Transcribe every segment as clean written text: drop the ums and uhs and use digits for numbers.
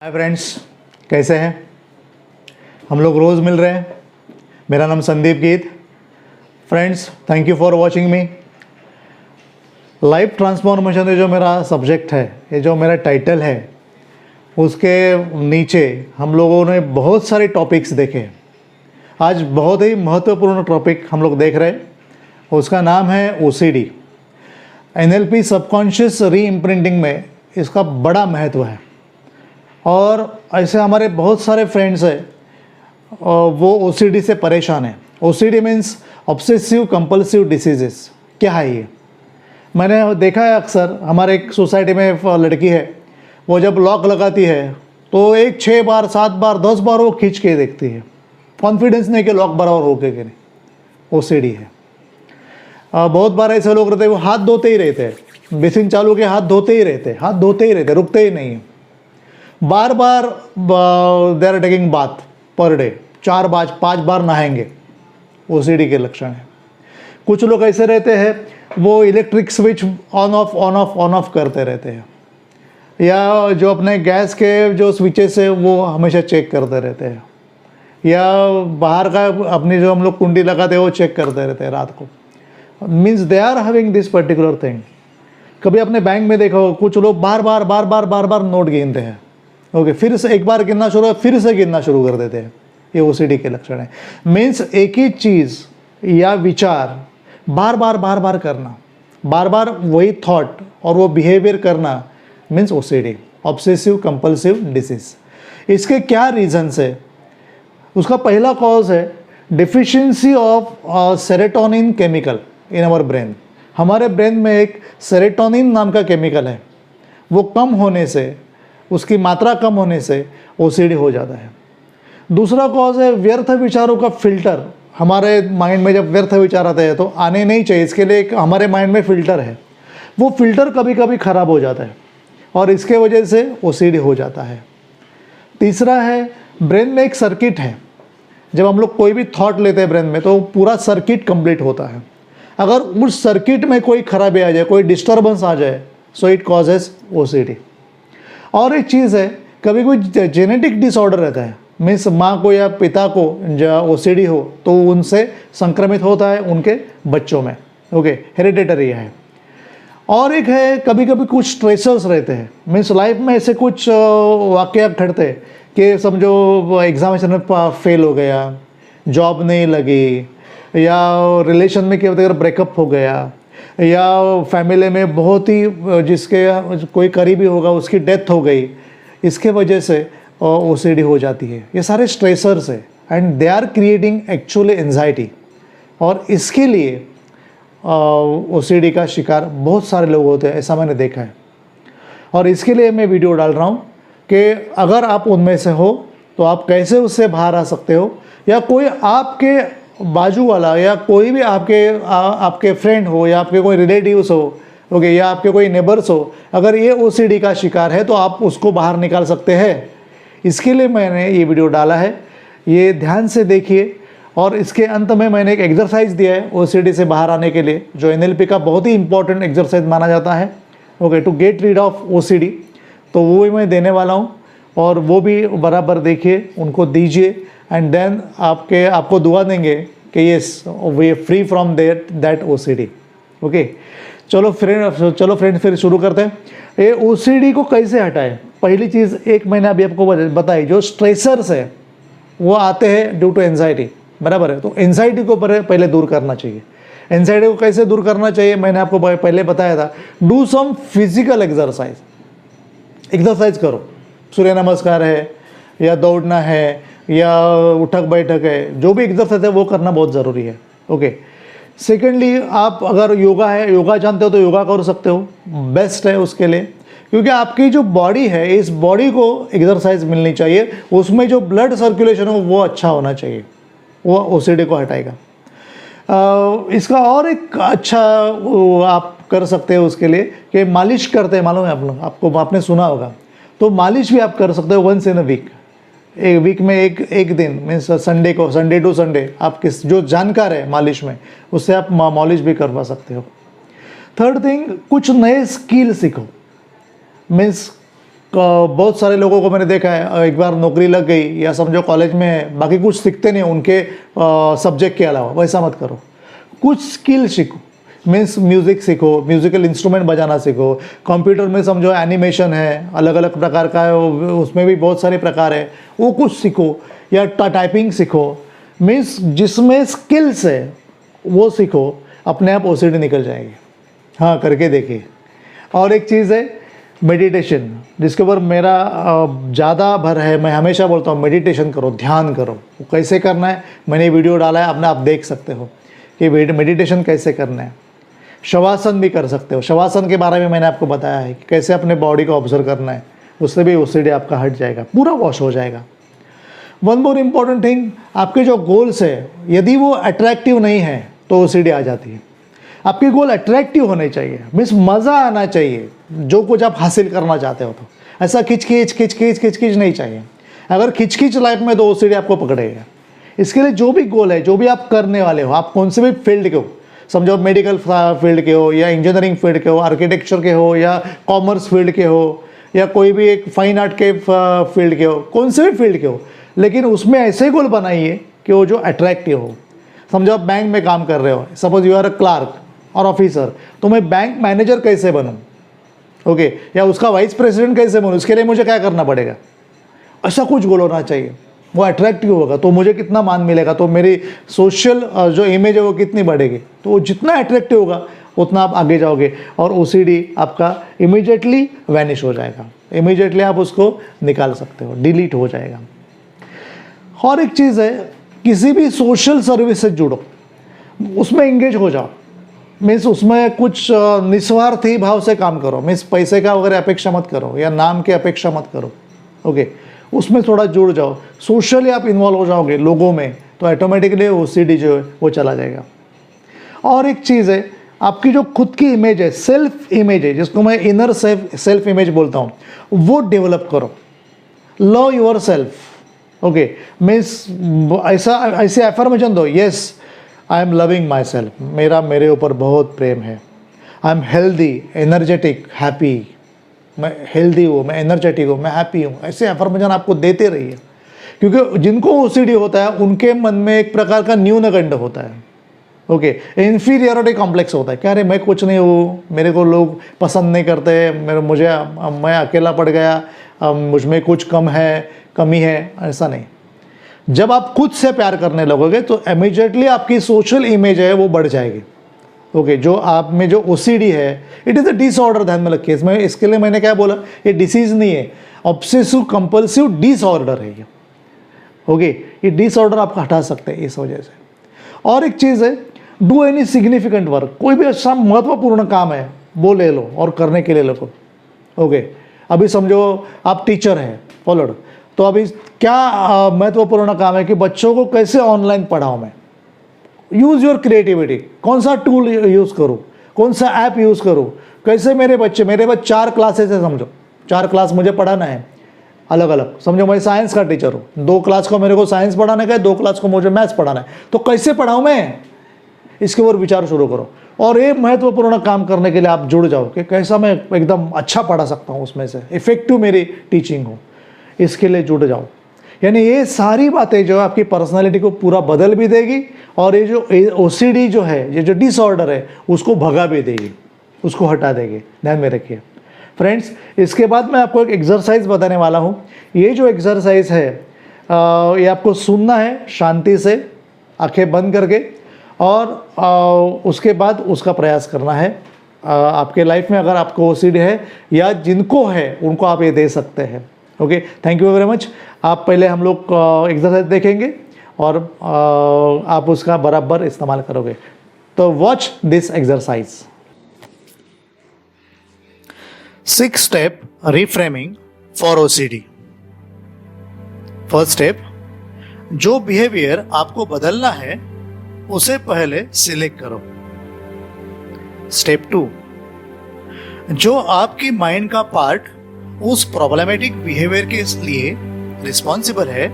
Hi friends, कैसे हैं? हम लोग रोज़ मिल रहे हैं। मेरा नाम संदीप गीत। Friends, thank you for watching me. Life transformation ये जो मेरा सब्जेक्ट है, ये जो मेरा टाइटल है, उसके नीचे हम लोगों ने बहुत सारे टॉपिक्स देखे। आज बहुत ही महत्वपूर्ण टॉपिक हम लोग देख रहे हैं, उसका नाम है OCD। NLP सबकॉन्शियस री इम्प्रिंटिंग में इसका बड़ा महत्व है। और ऐसे हमारे बहुत सारे फ्रेंड्स हैं वो OCD से परेशान हैं। OCD means obsessive compulsive diseases. क्या है ये? मैंने देखा है अक्सर, हमारे एक सोसाइटी में एक लड़की है, वो जब लॉक लगाती है तो एक 6 बार 7 बार 10 बार वो खींच के देखती है। कॉन्फिडेंस नहीं कि लॉक बराबर हो के नहीं। OCD है। बहुत बार ऐसे लोग रहते हैं, वो हाथ धोते ही रहते हैं, बेसिन चालू के हाथ धोते ही रहते हैं, हाथ धोते ही रहते, रुकते ही नहीं है। बार बार they are taking bath per day, 4 बार 5 बार नहाएंगे। OCD के लक्षण है। कुछ लोग ऐसे रहते हैं, वो इलेक्ट्रिक स्विच ऑन ऑफ करते रहते हैं, या जो अपने गैस के जो स्विचेस है वो हमेशा चेक करते रहते हैं, या बाहर का अपनी जो हम लोग कुंडी लगाते हैं वो चेक करते रहते हैं रात को। Means they are having this particular thing. कभी अपने बैंक में देखो, कुछ लोग बार बार नोट गिनते हैं। ओके, फिर से एक बार गिनना शुरू, फिर से गिनना शुरू कर देते हैं। ये OCD के लक्षण है। मीन्स एक ही चीज़ या विचार बार बार करना, बार बार वही थॉट और वो बिहेवियर करना, means OCD, obsessive compulsive disease. इसके क्या रीजंस है? उसका पहला कॉज है deficiency of serotonin chemical in our brain. हमारे ब्रेन में एक सेरोटोनिन नाम का केमिकल है, वो कम होने से, उसकी मात्रा कम होने से OCD हो जाता है। दूसरा कॉज है व्यर्थ विचारों का फिल्टर। हमारे माइंड में जब व्यर्थ विचार आते हैं तो आने नहीं चाहिए, इसके लिए एक हमारे माइंड में फ़िल्टर है, वो फ़िल्टर कभी कभी ख़राब हो जाता है और इसके वजह से OCD हो जाता है। तीसरा है ब्रेन में एक सर्किट है। जब हम लोग कोई भी थॉट लेते हैं ब्रेन में तो पूरा सर्किट कंप्लीट होता है। अगर उस सर्किट में कोई खराबी आ जाए, कोई डिस्टर्बेंस आ जाए, सो इट कॉजेज OCD। और एक चीज़ है, कभी कोई जेनेटिक डिसऑर्डर रहता है, मीन्स माँ को या पिता को OCD हो तो उनसे संक्रमित होता है उनके बच्चों में। ओके, हेरिडिटरी है। और एक है कभी कभी कुछ स्ट्रेसर्स रहते हैं, मीन्स लाइफ में ऐसे कुछ वाक़या घटते हैं कि समझो एग्जामिनेशन में फेल हो गया, जॉब नहीं लगी, या रिलेशन में क्या होता है ब्रेकअप हो गया, या फैमिली में बहुत ही जिसके कोई करीबी होगा उसकी डेथ हो गई, इसके वजह से OCD हो जाती है। ये सारे स्ट्रेसर्स है and they are creating actually anxiety. और इसके लिए OCD का शिकार बहुत सारे लोग होते हैं, ऐसा मैंने देखा है। और इसके लिए मैं वीडियो डाल रहा हूँ कि अगर आप उनमें से हो तो आप कैसे उससे बाहर आ सकते हो, या कोई आपके बाजू वाला या कोई भी आपके फ्रेंड हो या आपके कोई रिलेटिव्स हो, ओके, या आपके कोई नेबर्स हो, अगर ये OCD का शिकार है तो आप उसको बाहर निकाल सकते हैं। इसके लिए मैंने ये वीडियो डाला है, ये ध्यान से देखिए। और इसके अंत में मैंने एक एक्सरसाइज दिया है OCD से बाहर आने के लिए, जो NLP का बहुत ही इंपॉर्टेंट एक्सरसाइज माना जाता है, okay, to get rid of OCD। तो वो भी मैं देने वाला हूँ, और वो भी बराबर देखिए, उनको दीजिए, एंड देन आपको दुआ देंगे कि yes we free from that OCD। Okay, चलो फ्रेंड फिर शुरू करते हैं। ये OCD को कैसे हटाएं? पहली चीज़, एक मैंने अभी आपको बताई, जो स्ट्रेसर्स है वो आते हैं ड्यू टू एंजाइटी, बराबर है। तो एंजाइटी को पहले दूर करना चाहिए। एंजाइटी को कैसे दूर करना चाहिए मैंने आपको पहले बताया था। डू सम फिजिकल एक्सरसाइज करो। सूर्य नमस्कार है, या दौड़ना है, या उठक बैठक है, जो भी एक्सरसाइज है वो करना बहुत ज़रूरी है। ओके, सेकेंडली, आप अगर योगा जानते हो तो योगा कर सकते हो, बेस्ट है उसके लिए, क्योंकि आपकी जो बॉडी है, इस बॉडी को एक्सरसाइज मिलनी चाहिए, उसमें जो ब्लड सर्कुलेशन हो वो अच्छा होना चाहिए, वो OCD को हटाएगा। इसका और एक अच्छा आप कर सकते हो उसके लिए कि मालिश करते हैं, मालूम है आपने सुना होगा, तो मालिश भी आप कर सकते हो वंस इन अ वीक। एक वीक में एक दिन, मीन्स संडे टू संडे, आप जो जानकार है मालिश में, उससे आप मालिश भी करवा सकते हो। थर्ड थिंग, कुछ नए स्किल सीखो। मीन्स बहुत सारे लोगों को मैंने देखा है, एक बार नौकरी लग गई या समझो कॉलेज में है, बाकी कुछ सीखते नहीं उनके सब्जेक्ट के अलावा। वैसा मत करो, कुछ स्किल सीखो। मीन्स म्यूज़िक सीखो, म्यूज़िकल इंस्ट्रूमेंट बजाना सीखो। कंप्यूटर में समझो एनिमेशन है, अलग अलग प्रकार का है, उसमें भी बहुत सारे प्रकार है, वो कुछ सीखो। या टाइपिंग सीखो। मीन्स जिसमें स्किल्स है वो सीखो, अपने आप ओसीडी निकल जाएगी। हाँ, करके देखिए। और एक चीज़ है मेडिटेशन, जिसके ऊपर मेरा ज़्यादा भर है। मैं हमेशा बोलता हूँ मेडिटेशन करो, ध्यान करो। वो कैसे करना है मैंने वीडियो डाला है, अपने आप देख सकते हो कि मेडिटेशन कैसे करना है। शवासन भी कर सकते हो। शवासन के बारे में मैंने आपको बताया है कि कैसे अपने बॉडी को ऑब्जर्व करना है, उससे भी ओसीडी आपका हट जाएगा, पूरा वॉश हो जाएगा। वन मोर इम्पॉर्टेंट थिंग, आपके जो गोल्स है यदि वो अट्रैक्टिव नहीं है तो ओसीडी आ जाती है। आपके गोल अट्रैक्टिव होने चाहिए, मीन्स मज़ा आना चाहिए जो कुछ आप हासिल करना चाहते हो। तो ऐसा खिच नहीं चाहिए। अगर खिच लाइफ में तो ओसीडी आपको पकड़ेगा। इसके लिए जो भी गोल है, जो भी आप करने वाले हो, आप कौन से भी फील्ड के हो, समझो मेडिकल फील्ड के हो या इंजीनियरिंग फील्ड के हो, आर्किटेक्चर के हो या कॉमर्स फील्ड के हो या कोई भी एक फाइन आर्ट के फील्ड के हो, कौन से भी फील्ड के हो, लेकिन उसमें ऐसे गोल बनाइए कि वो जो अट्रैक्टिव हो। समझो आप बैंक में काम कर रहे हो, suppose you are a clerk और ऑफिसर, तो मैं बैंक मैनेजर कैसे बनूं, ओके, या उसका वाइस प्रेसिडेंट कैसे बनूं, उसके लिए मुझे क्या करना पड़ेगा, ऐसा कुछ गोल होना चाहिए। वो अट्रैक्टिव होगा तो मुझे कितना मान मिलेगा, तो मेरी सोशल जो इमेज है वो कितनी बढ़ेगी। तो वो जितना अट्रैक्टिव होगा उतना आप आगे जाओगे और ओसीडी आपका इमीडिएटली वैनिश हो जाएगा। इमीडिएटली आप उसको निकाल सकते हो, डिलीट हो जाएगा। और एक चीज़ है, किसी भी सोशल सर्विस से जुड़ो, उसमें इंगेज हो जाओ। मीन्स उसमें कुछ निस्वार्थी भाव से काम करो। मीन्स पैसे का वगैरह अपेक्षा मत करो या नाम की अपेक्षा मत करो, ओके। उसमें थोड़ा जुड़ जाओ, सोशली आप इन्वॉल्व हो जाओगे लोगों में, तो ऑटोमेटिकली ओसीडी जो है वो चला जाएगा। और एक चीज़ है, आपकी जो खुद की इमेज है, सेल्फ इमेज है, जिसको मैं इनर सेल्फ इमेज बोलता हूँ, वो डेवलप करो। Love your self, okay. Means ऐसे एफर्मेशन दो, yes I am loving my self, मेरे ऊपर बहुत प्रेम है। I am healthy, energetic, happy, मैं हेल्दी हूँ, मैं एनर्जेटिक हूँ, मैं हैप्पी हूँ। ऐसे एफर्मेशन आपको देते रहिए, क्योंकि जिनको ओसीडी होता है उनके मन में एक प्रकार का न्यूनगंड होता है, ओके। इंफीरियरिटी कॉम्प्लेक्स होता है कि अरे मैं कुछ नहीं हूँ, मेरे को लोग पसंद नहीं करते, मैं अकेला पड़ गया, मुझ में कुछ कमी है। ऐसा नहीं। जब आप खुद से प्यार करने लगोगे तो इमीडिएटली आपकी सोशल इमेज है वो बढ़ जाएगी, ओके। जो आप में जो ओसीडी है, इट इज़ अ डिसऑर्डर, ध्यान में रखिए। इसमें इसके लिए मैंने क्या बोला, ये डिसीज नहीं है, ऑब्सेसिव कंपल्सिव डिसऑर्डर है ये, ओके। ये डिसऑर्डर आप हटा सकते हैं इस वजह से। और एक चीज़ है, डू एनी सिग्निफिकेंट वर्क, कोई भी अच्छा महत्वपूर्ण काम है वो ले लो और करने के लिए लो, ओके। अभी समझो आप टीचर हैं, फॉलोड, तो अभी क्या महत्वपूर्ण काम है कि बच्चों को कैसे ऑनलाइन पढ़ाऊँ मैं। यूज़ योर क्रिएटिविटी, कौन सा टूल यूज़ करूँ, कौन सा ऐप यूज़ करूँ, कैसे मेरे बच्चे 4 क्लासेस है, समझो 4 क्लास मुझे पढ़ाना है अलग अलग। समझो मैं साइंस का टीचर हूँ, 2 क्लास को मेरे को साइंस पढ़ाने का है, 2 क्लास को मुझे मैथ्स पढ़ाना है, तो कैसे पढ़ाऊँ मैं, इसके ऊपर विचार शुरू करो। और ये महत्वपूर्ण काम करने के लिए आप जुड़ जाओ कि कैसा मैं एकदम अच्छा पढ़ा सकता हूँ, उसमें से इफेक्टिव मेरी टीचिंग हो, इसके लिए जुड़ जाओ। यानी ये सारी बातें जो आपकी पर्सनालिटी को पूरा बदल भी देगी और ये जो ओसीडी जो है, ये जो डिसऑर्डर है, उसको भगा भी देगी, उसको हटा देगी। ध्यान में रखिए फ्रेंड्स। इसके बाद मैं आपको एक एक्सरसाइज बताने वाला हूँ। ये जो एक्सरसाइज है ये आपको सुनना है शांति से, आंखें बंद करके, और उसके बाद उसका प्रयास करना है। आपके लाइफ में अगर आपको ओसीडी है या जिनको है उनको आप ये दे सकते हैं, okay. Thank you very much. आप पहले हम लोग एक्सरसाइज देखेंगे और आप उसका बराबर इस्तेमाल करोगे। तो watch this exercise. 6 step reframing for OCD. First step, जो बिहेवियर आपको बदलना है उसे पहले सिलेक्ट करो। स्टेप 2, जो आपकी माइंड का पार्ट उस प्रॉब्लमेटिक बिहेवियर के लिए रिस्पॉन्सिबल है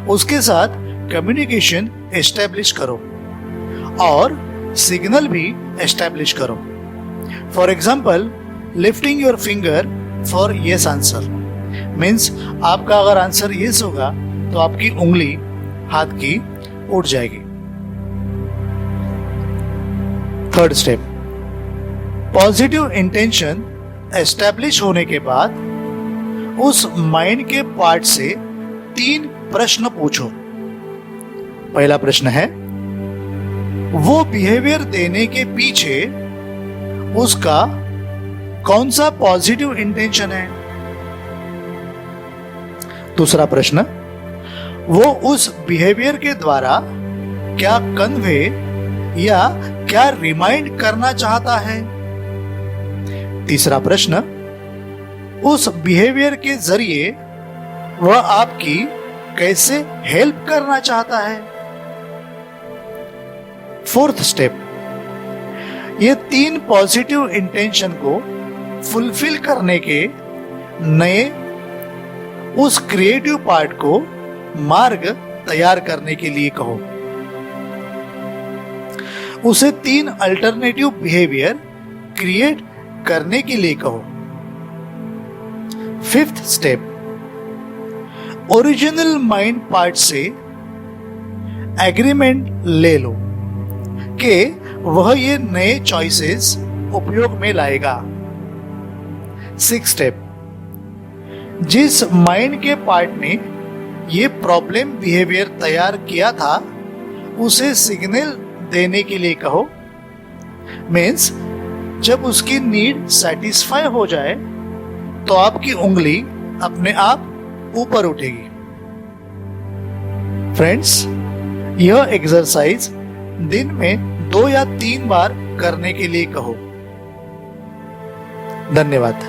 उसके साथ कम्युनिकेशन एस्टेब्लिश करो और सिग्नल भी एस्टेब्लिश करो। For example, lifting your finger for yes answer. Means आपका अगर आंसर यस होगा तो आपकी उंगली हाथ की उठ जाएगी। Third step, positive intention establish होने के बाद उस माइंड के पार्ट से 3 प्रश्न पूछो। पहला प्रश्न है, वो बिहेवियर देने के पीछे उसका कौन सा पॉजिटिव इंटेंशन है। दूसरा प्रश्न, वो उस बिहेवियर के द्वारा क्या कन्वे या क्या रिमाइंड करना चाहता है। तीसरा प्रश्न, उस बिहेवियर के जरिए वह आपकी कैसे हेल्प करना चाहता है। फोर्थ स्टेप, ये 3 पॉजिटिव इंटेंशन को फुलफिल करने के नए उस क्रिएटिव पार्ट को मार्ग तैयार करने के लिए कहो। उसे 3 अल्टरनेटिव बिहेवियर क्रिएट करने के लिए कहो। Fifth step, original mind part से एग्रीमेंट ले लो कि वह ये नए चॉइसेस उपयोग में लाएगा। सिक्स्थ स्टेप, जिस माइंड के पार्ट ने ये प्रॉब्लम बिहेवियर तैयार किया था उसे सिग्नल देने के लिए कहो। मीन्स जब उसकी नीड सेटिस्फाई हो जाए तो आपकी उंगली अपने आप ऊपर उठेगी। फ्रेंड्स, यह एक्सरसाइज दिन में 2 या 3 बार करने के लिए कहो। धन्यवाद।